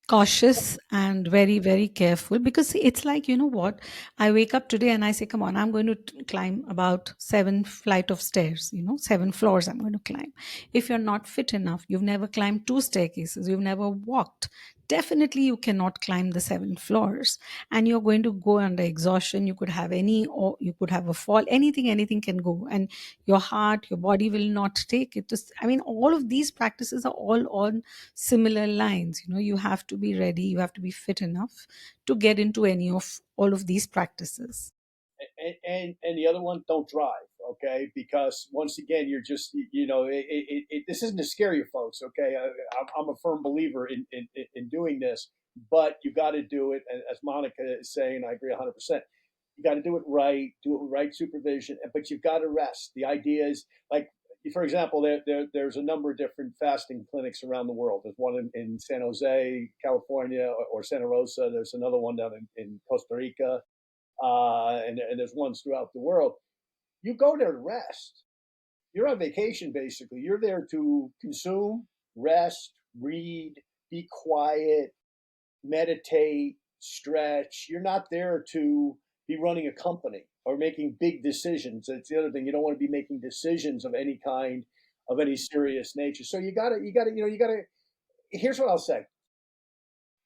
A: Cautious and very very careful, because see, it's like, you know what, I wake up today and I say, come on, I'm going to climb about 7 flight of stairs, 7 floors I'm going to climb. If you're not fit enough, you've never climbed 2 staircases, you've never walked, definitely you cannot climb the 7 floors, and you're going to go under exhaustion. You could have any, or you could have a fall, anything can go, and your heart, your body will not take it. Just, I mean, all of these practices are all on similar lines. You have to be ready, you have to be fit enough to get into any of all of these practices.
B: and the other one, don't drive. Okay, because once again, you're just this isn't to scare you folks. Okay, I'm a firm believer in doing this, but you got to do it. And as Monica is saying, I agree 100%. You got to do it right, do it with right supervision, but you've got to rest. The idea is, like, for example, there's a number of different fasting clinics around the world. There's one in San Jose, California, or Santa Rosa. There's another one down in Costa Rica, and there's ones throughout the world. You go there to rest. You're on vacation, basically. You're there to consume, rest, read, be quiet, meditate, stretch. You're not there to be running a company or making big decisions. That's the other thing. You don't want to be making decisions of any kind, of any serious nature. So here's what I'll say.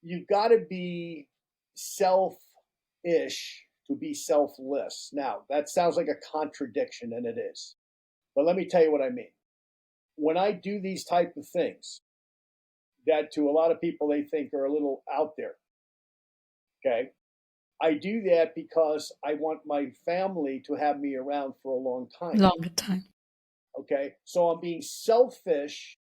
B: You've got to be self-ish to be selfless. Now, that sounds like a contradiction, and it is. But let me tell you what I mean. When I do these type of things that to a lot of people they think are a little out there, okay? I do that because I want my family to have me around for a long time.
A: Longer time.
B: Okay. So I'm being selfish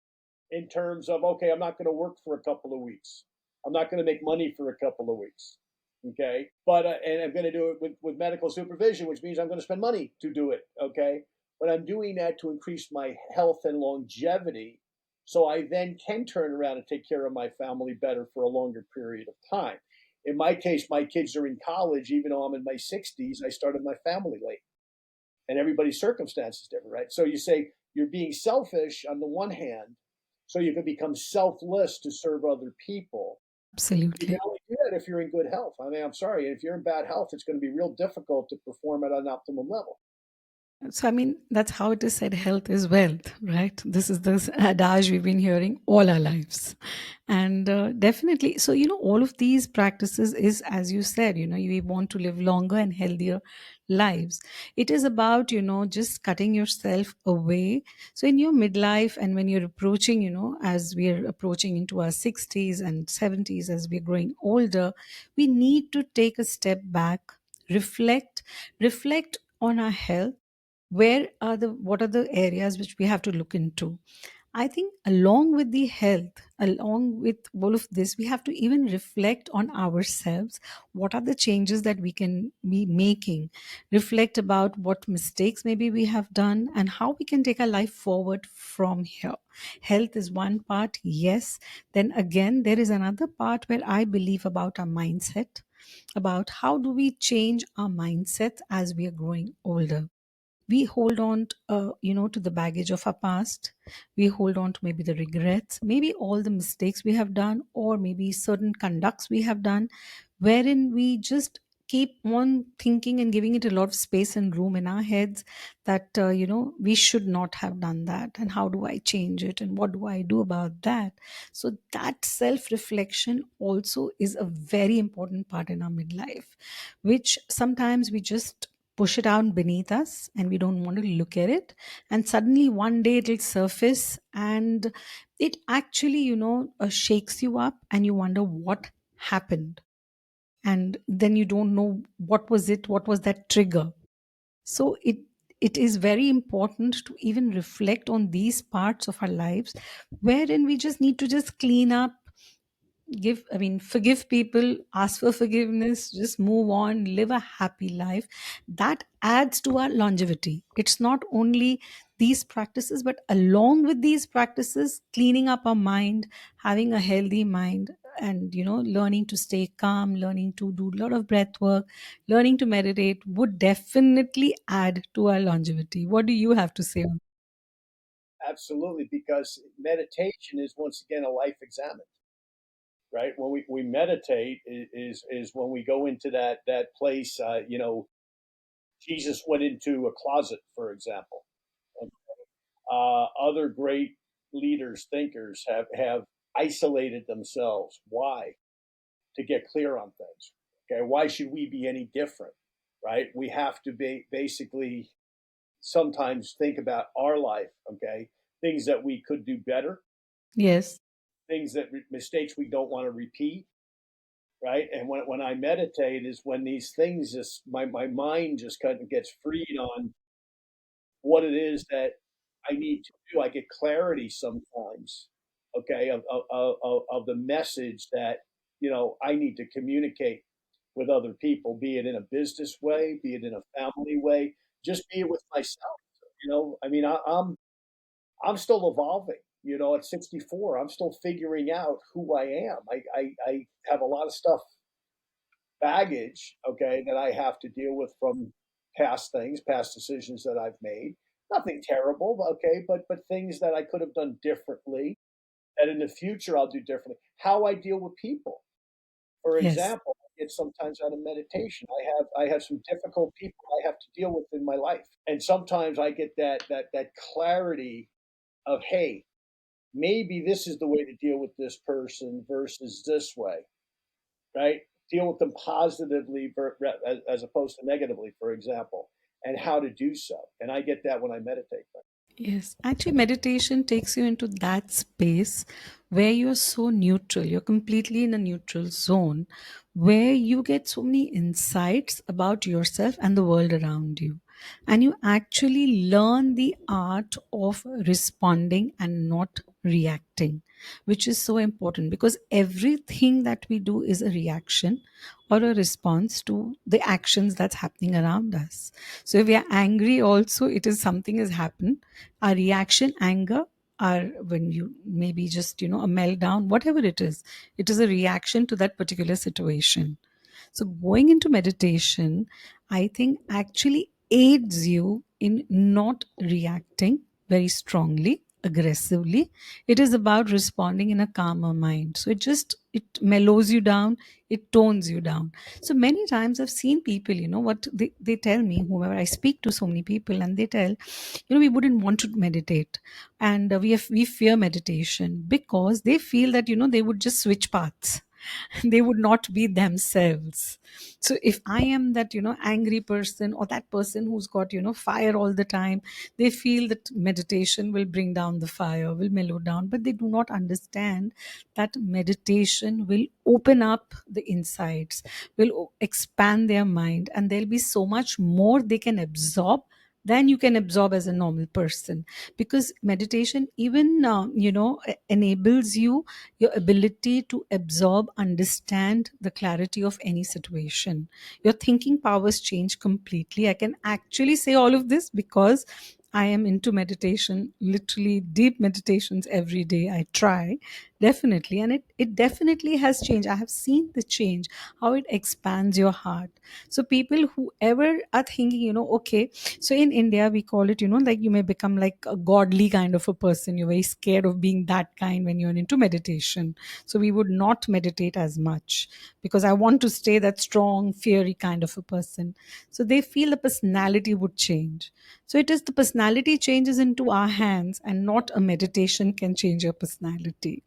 B: in terms of, okay, I'm not going to work for a couple of weeks. I'm not going to make money for a couple of weeks. Okay. But, and I'm going to do it with medical supervision, which means I'm going to spend money to do it. Okay. But I'm doing that to increase my health and longevity. So I then can turn around and take care of my family better for a longer period of time. In my case, my kids are in college. Even though I'm in my 60s, I started my family late, and everybody's circumstance is different, right? So you say you're being selfish on the one hand, so you can become selfless to serve other people. You can
A: Absolutely.
B: only do that if you're in good health. I mean, I'm sorry, if you're in bad health, it's going to be real difficult to perform at an optimum level.
A: So, I mean, that's how it is said, health is wealth, right? This is the adage we've been hearing all our lives. And definitely, so, all of these practices is, as you said, you want to live longer and healthier lives. It is about, just cutting yourself away. So, in your midlife, and when you're approaching, as we're approaching into our 60s and 70s, as we're growing older, we need to take a step back, reflect on our health. What are the areas which we have to look into? I think along with the health, along with all of this, we have to even reflect on ourselves. What are the changes that we can be making? Reflect about what mistakes maybe we have done and how we can take our life forward from here. Health is one part, yes. Then again, there is another part where I believe about our mindset, about how do we change our mindset as we are growing older. We hold on to the baggage of our past. We hold on to maybe the regrets, maybe all the mistakes we have done, or maybe certain conducts we have done, wherein we just keep on thinking and giving it a lot of space and room in our heads that we should not have done that, and how do I change it, and what do I do about that? So that self reflection also is a very important part in our midlife, which sometimes we just push it out beneath us and we don't want to look at it, and suddenly one day it'll surface, and it actually shakes you up and you wonder what happened. and then you don't know what was it, what was that trigger. So it is very important to even reflect on these parts of our lives wherein we just need to just clean up, forgive people, ask for forgiveness, just move on, live a happy life. That adds to our longevity. It's not only these practices, but along with these practices, cleaning up our mind, having a healthy mind, and learning to stay calm, learning to do a lot of breath work, learning to meditate would definitely add to our longevity. What do you have to say on?
B: Absolutely, because meditation is once again a life examen, right? When we meditate is when we go into that place. Jesus went into a closet, for example. Other great leaders, thinkers have isolated themselves. Why? To get clear on things. Okay, why should we be any different? Right? We have to be basically sometimes think about our life. Okay, things that we could do better,
A: Yes.
B: things that mistakes we don't want to repeat. Right, and when I meditate is when these things just my mind just kind of gets freed on what it is that I need to do. I get clarity sometimes, okay, of the message that I need to communicate with other people, be it in a business way, be it in a family way, just be it with myself. I mean, I'm still evolving. At 64, I'm still figuring out who I am. I have a lot of stuff, baggage, okay, that I have to deal with from past things, past decisions that I've made. Nothing terrible, okay, but things that I could have done differently, that in the future I'll do differently. How I deal with people, for
A: Yes.
B: example, it's sometimes out of meditation. I have some difficult people I have to deal with in my life, and sometimes I get that clarity of, hey, maybe this is the way to deal with this person versus this way, right? Deal with them positively as opposed to negatively, for example, and how to do so. And I get that when I meditate.
A: Yes, actually, meditation takes you into that space where you're so neutral. You're completely in a neutral zone where you get so many insights about yourself and the world around you. And you actually learn the art of responding and not reacting, which is so important because everything that we do is a reaction or a response to the actions that's happening around us. So if we are angry, also, it is something has happened. Our reaction, anger, or when you maybe just a meltdown, whatever it is a reaction to that particular situation. So going into meditation, I think actually aids you in not reacting very strongly, aggressively. It is about responding in a calmer mind. So it mellows you down, it tones you down. So many times I've seen people, what they tell me, whoever I speak to, so many people, and they tell, we wouldn't want to meditate, and we fear meditation because they feel that they would just switch paths. They would not be themselves. So if I am that angry person, or that person who's got fire all the time, they feel that meditation will bring down the fire, will mellow down, but they do not understand that meditation will open up the insides, will expand their mind, and there'll be so much more they can absorb than you can absorb as a normal person. Because meditation even enables you your ability to absorb, understand the clarity of any situation. Your thinking powers change completely. I can actually say all of this because I am into meditation, literally deep meditations every day. I try, definitely. And it definitely has changed. I have seen the change, how it expands your heart. So people who ever are thinking, okay, so in India, we call it, like you may become like a godly kind of a person. You're very scared of being that kind when you're into meditation. So we would not meditate as much because I want to stay that strong, fiery kind of a person. So they feel the personality would change. So it is the personality changes into our hands, and not a meditation can change your personality.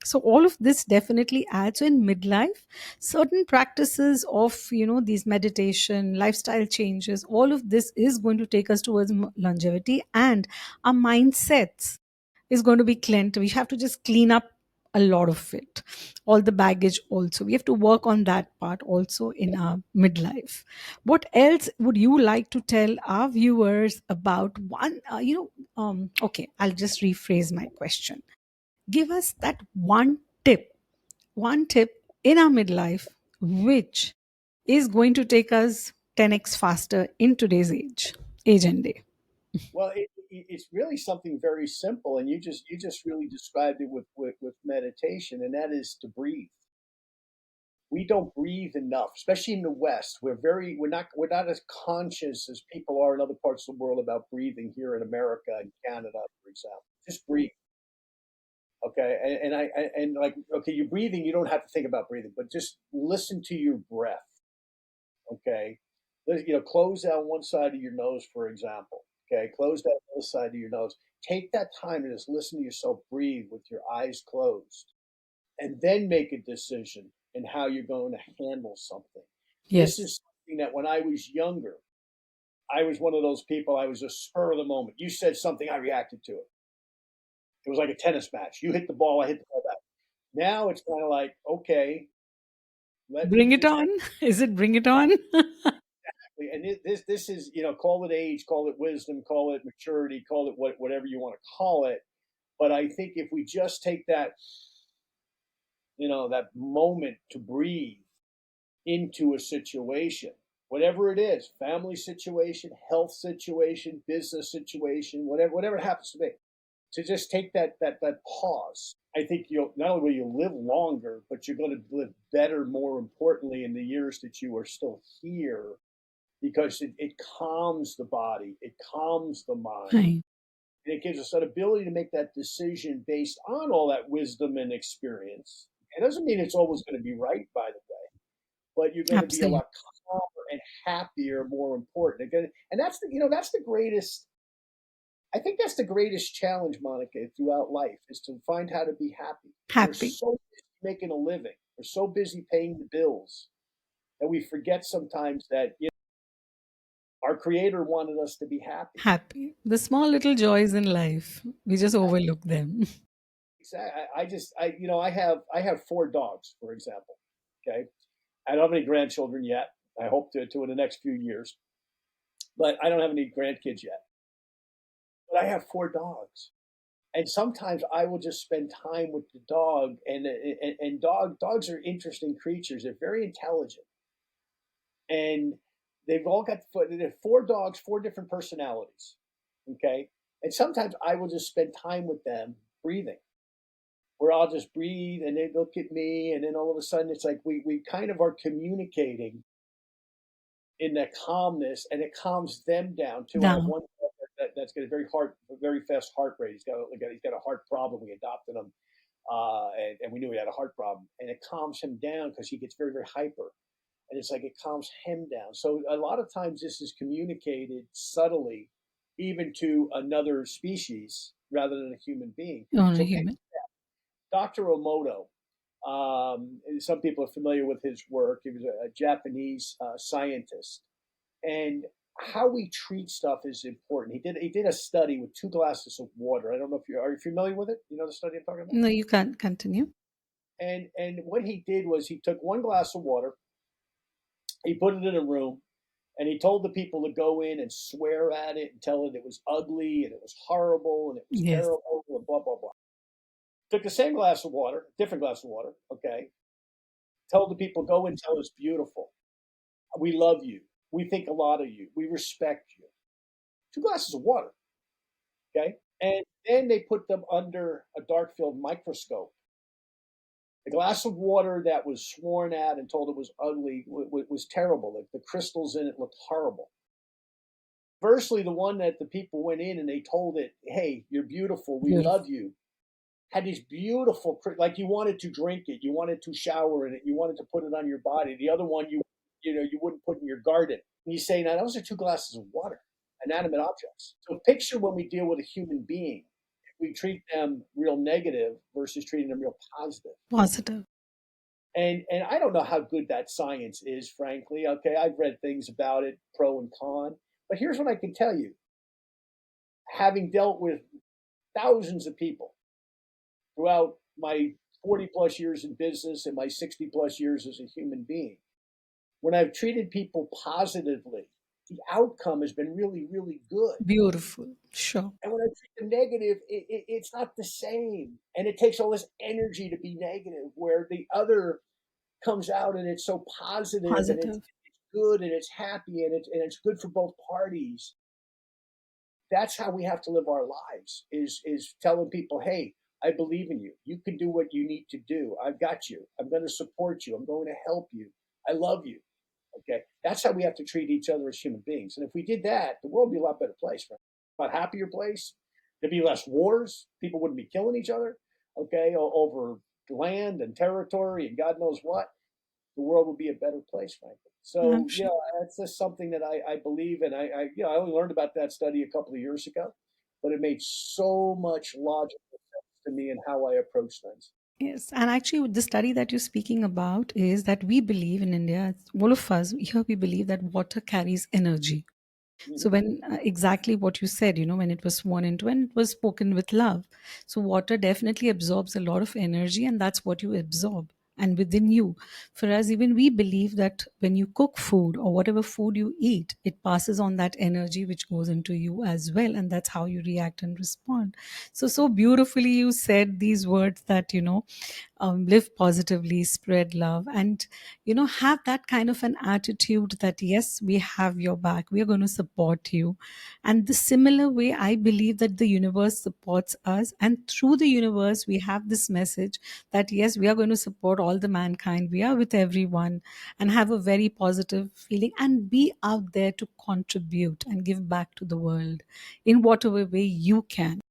A: So all of this definitely adds. So in midlife, certain practices of these meditation, lifestyle changes, all of this is going to take us towards longevity, and our mindsets is going to be cleansed. We have to just clean up a lot of it, all the baggage also. We have to work on that part also in our midlife. What else would you like to tell our viewers about one, okay, I'll just rephrase my question. Give us that one tip in our midlife which is going to take us 10x faster in today's age and day.
B: Well, it's really something very simple, and you just really described it with meditation, and that is to breathe. We don't breathe enough, especially in the West. We're not as conscious as people are in other parts of the world about breathing here in America and Canada, for example. Just breathe, okay? And like, okay, you're breathing. You don't have to think about breathing, but just listen to your breath, okay? Close down one side of your nose, for example. Okay, close that other side of your nose. Take that time and just listen to yourself breathe with your eyes closed, and then make a decision in how you're going to handle something. This
A: Yes.
B: is something that when I was younger, I was one of those people. I was a spur of the moment. You said something, I reacted to it. It was like a tennis match. You hit the ball, I hit the ball back. Now it's kind of like, okay, let me
A: Bring it
B: just
A: on. Is it bring it on?
B: and this is, call it age, call it wisdom, call it maturity, call it whatever you want to call it. But I think if we just take that moment to breathe into a situation, whatever it is, family situation, health situation, business situation, whatever it happens to be, to just take that pause. I think you'll not only will you live longer, but you're going to live better, more importantly, in the years that you are still here, because it calms the body, it calms the mind,
A: Right.
B: and it gives us that ability to make that decision based on all that wisdom and experience. It doesn't mean it's always going to be right, by the way, but you're going to be a
A: Absolutely.
B: lot calmer and happier, more important. Again, and that's the greatest. I think that's the greatest challenge, Monica, throughout life, is to find how to be happy. We're
A: Happy.
B: so busy making a living, we're so busy paying the bills, that we forget sometimes that our Creator wanted us to be happy.
A: Happy. The small little joys in life, we just overlook them.
B: Exactly. I have four dogs, for example. Okay, I don't have any grandchildren yet. I hope to in the next few years, but I don't have any grandkids yet. But I have four dogs, and sometimes I will just spend time with the dog. And dogs are interesting creatures. They're very intelligent, and they've all got they're four dogs, four different personalities. Okay, and sometimes I will just spend time with them breathing, where I'll just breathe and they look at me, and then all of a sudden it's like we kind of are communicating in that calmness, and it calms them down too. I have
A: Now,
B: one dog that's got a very fast heart rate. He's got a heart problem. We adopted him, and we knew he had a heart problem, and it calms him down because he gets very very hyper, and it's like it calms him down. So a lot of times this is communicated subtly, even to another species rather than a human being.
A: on a
B: So pick
A: human.
B: Dr. Omoto. Some people are familiar with his work. He was a Japanese scientist, and how we treat stuff is important. He did a study with 2 glasses of water. I don't know if you familiar with it. You know the study I'm talking about.
A: No, you can't continue.
B: And what he did was he took 1 glass of water, he put it in a room, and he told the people to go in and swear at it and tell it it was ugly and it was horrible and it was
A: Yes.
B: terrible and blah blah blah. Took the same glass of water, different glass of water. Okay, told the people go and tell it's beautiful. We love you. We think a lot of you. We respect you. 2 glasses of water. Okay. And then they put them under a dark field microscope. The glass of water that was sworn at and told it was ugly was terrible. The crystals in it looked horrible. Conversely, the one that the people went in and they told it, hey, you're beautiful. We
A: Beautiful.
B: love you. Had these beautiful, like you wanted to drink it, you wanted to shower in it, you wanted to put it on your body. The other one, you wouldn't put in your garden. And you say, now those are 2 glasses of water, inanimate objects. So picture when we deal with a human being, we treat them real negative versus treating them real positive.
A: Positive.
B: And I don't know how good that science is, frankly. Okay, I've read things about it, pro and con. But here's what I can tell you: having dealt with thousands of people throughout my 40 plus years in business and my 60 plus years as a human being. When I've treated people positively, the outcome has been really, really good.
A: Beautiful. Sure.
B: And when I treat them negative, it's not the same. And it takes all this energy to be negative, where the other comes out and it's so positive and it's
A: Positive.
B: good and it's happy and it's good for both parties. That's how we have to live our lives, is telling people, hey, I believe in you. You can do what you need to do. I've got you. I'm going to support you. I'm going to help you. I love you. Okay. That's how we have to treat each other as human beings. And if we did that, the world would be a lot better place, right? A lot happier place. There'd be less wars. People wouldn't be killing each other, okay, over land and territory and God knows what. The world would be a better place, frankly.
A: I'm
B: So,
A: sure.
B: that's just something that I believe in. I only learned about that study a couple of years ago, but it made so much logical sense to me in how I approach things.
A: Yes, and actually, the study that you're speaking about is that we believe in India, all of us here, we believe that water carries energy. So
B: Mhm.
A: when exactly what you said, when it was sworn into and it was spoken with love. So water definitely absorbs a lot of energy, and that's what you absorb. And within you, for us, even we believe that when you cook food or whatever food you eat, it passes on that energy which goes into you as well. And that's how you react and respond. So beautifully you said these words that, live positively, spread love, and have that kind of an attitude that yes, we have your back, we are going to support you. And the similar way, I believe that the universe supports us, and through the universe we have this message that yes, we are going to support all the mankind, we are with everyone, and have a very positive feeling and be out there to contribute and give back to the world in whatever way you can.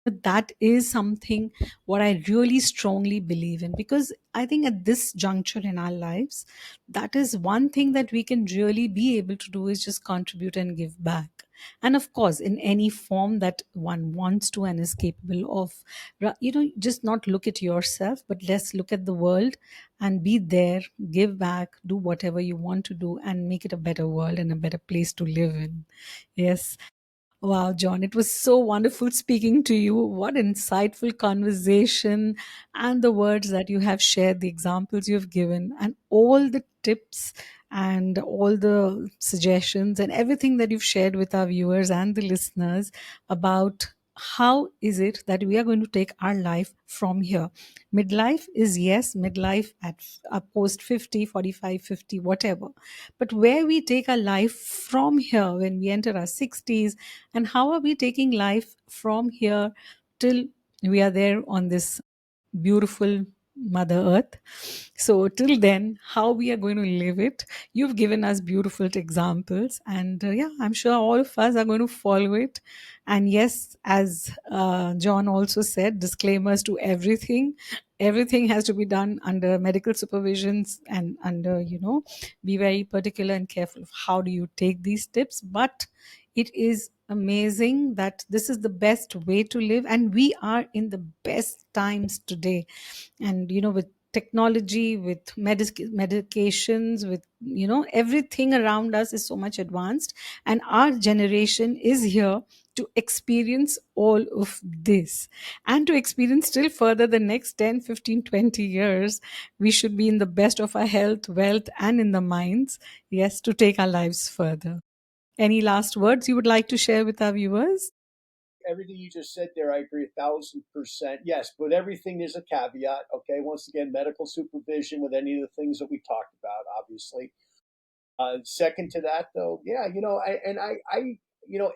A: That is something what I really strongly believe in, because I think at this juncture in our lives, that is one thing that we can really be able to do, is just contribute and give back. And of course, in any form that one wants to and is capable of, just not look at yourself, but let's look at the world and be there, give back, do whatever you want to do, and make it a better world and a better place to live in. Yes. Wow, John, it was so wonderful speaking to you. What insightful conversation, and the words that you have shared, the examples you've given, and all the tips and all the suggestions and everything that you've shared with our viewers and the listeners about how is it that we are going to take our life from here. Midlife is, yes, midlife at post 50, 45, 50, whatever. But where we take our life from here when we enter our 60s, and how are we taking life from here till we are there on this beautiful mother earth. So till then, how we are going to live it, you've given us beautiful examples, and yeah, I'm sure all of us are going to follow it. And yes, as John also said, disclaimers to everything. Everything has to be done under medical supervisions and under, be very particular and careful of how do you take these tips. But it is amazing that this is the best way to live, and we are in the best times today. And with technology, with medications, with everything around us is so much advanced, and our generation is here to experience all of this, and to experience still further the next 10, 15, 20 years. We should be in the best of our health, wealth, and in the minds, yes, to take our lives further. Any last words you would like to share with our viewers?
B: Everything you just said there, I agree 1,000%. Yes, but everything is a caveat. Okay, once again, medical supervision with any of the things that we talked about, obviously. Second to that, though, yeah,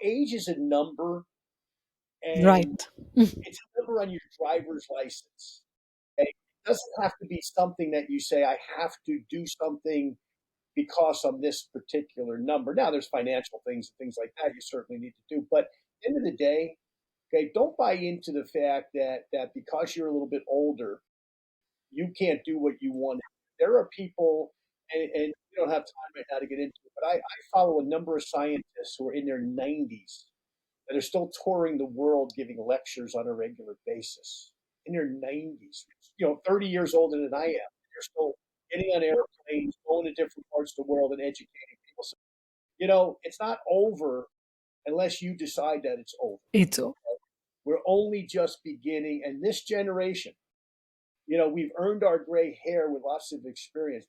B: age is a number, and
A: Right.
B: it's a number on your driver's license. Okay? It doesn't have to be something that you say, I have to do something because of this particular number. Now, there's financial things and things like that you certainly need to do, but at the end of the day, okay, don't buy into the fact that because you're a little bit older, you can't do what you want. There are people, and we don't have time right now to get into it, but I follow a number of scientists who are in their 90s that are still touring the world giving lectures on a regular basis. In their 90s, 30 years older than I am. They're still getting on airplanes, going to different parts of the world and educating people. So, it's not over unless you decide that it's over.
A: It's all.
B: We're only just beginning, and this generation, we've earned our gray hair with lots of experience.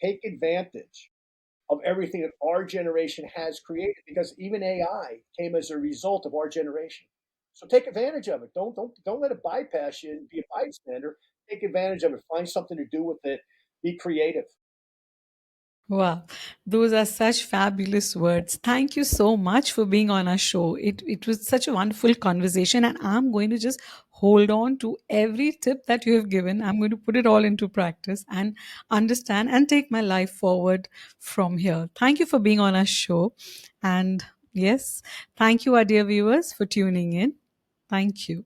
B: Take advantage of everything that our generation has created, because even AI came as a result of our generation. So take advantage of it. Don't let it bypass you and be a bystander. Take advantage of it. Find something to do with it. Be creative.
A: Wow, those are such fabulous words. Thank you so much for being on our show. It was such a wonderful conversation, and I'm going to just hold on to every tip that you have given. I'm going to put it all into practice and understand and take my life forward from here. Thank you for being on our show. And yes, thank you, our dear viewers, for tuning in. Thank you.